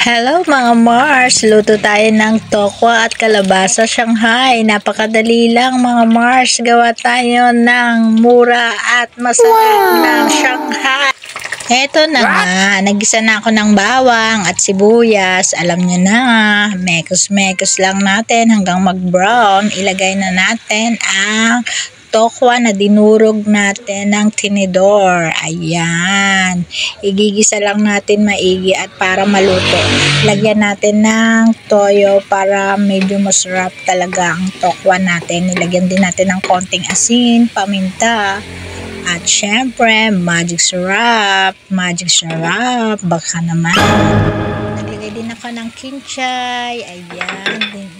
Hello mga Mars! Luto tayo ng tokwa at kalabasa Shanghai. Napakadali lang mga Mars. Gawa tayo ng mura at masarap na Shanghai. Eto na nga, nagisa na ako ng bawang at sibuyas. Alam nyo na, mekos-mekos lang natin hanggang mag-brown. Ilagay na natin ang tokwa na dinurog natin ng tinidor. Ayan. Igigisa lang natin maigi at para maluto. Lagyan natin ng toyo para medyo masarap talaga ang tokwa natin. Nilagyan din natin ng konting asin, paminta, at syempre, magic syrup. Magic syrup. Baka naman. Naglagay din ako ng kinchay. Ayan.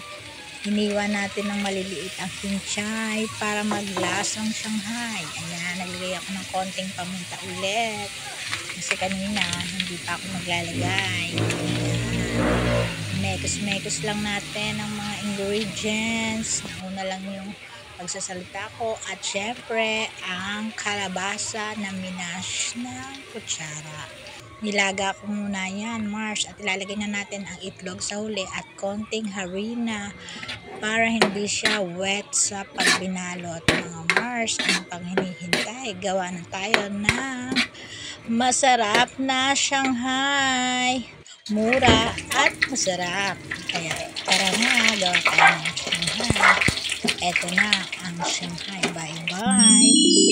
Iniwan natin ng maliliit ang kinchay para maglasang Shanghai. Ayan, naglagay ako ng konting paminta ulit. Kasi kanina, hindi pa ako maglalagay. Ayan. Mekos-mekos lang natin ang mga ingredients. Nauna lang yung pagsasalita ko. At syempre, ang kalabasa na minash ng kutsara. Nilaga ko muna yan, Mars, at ilalagay na natin ang itlog sa huli at konting harina para hindi siya wet sa pagbinalot. Mga Mars, ano pang hinihintay? Gawa na tayo ng masarap na Shanghai. Mura at masarap. Kaya tara na, gawa tayo ng Shanghai. Eto na ang Shanghai. Bye-bye.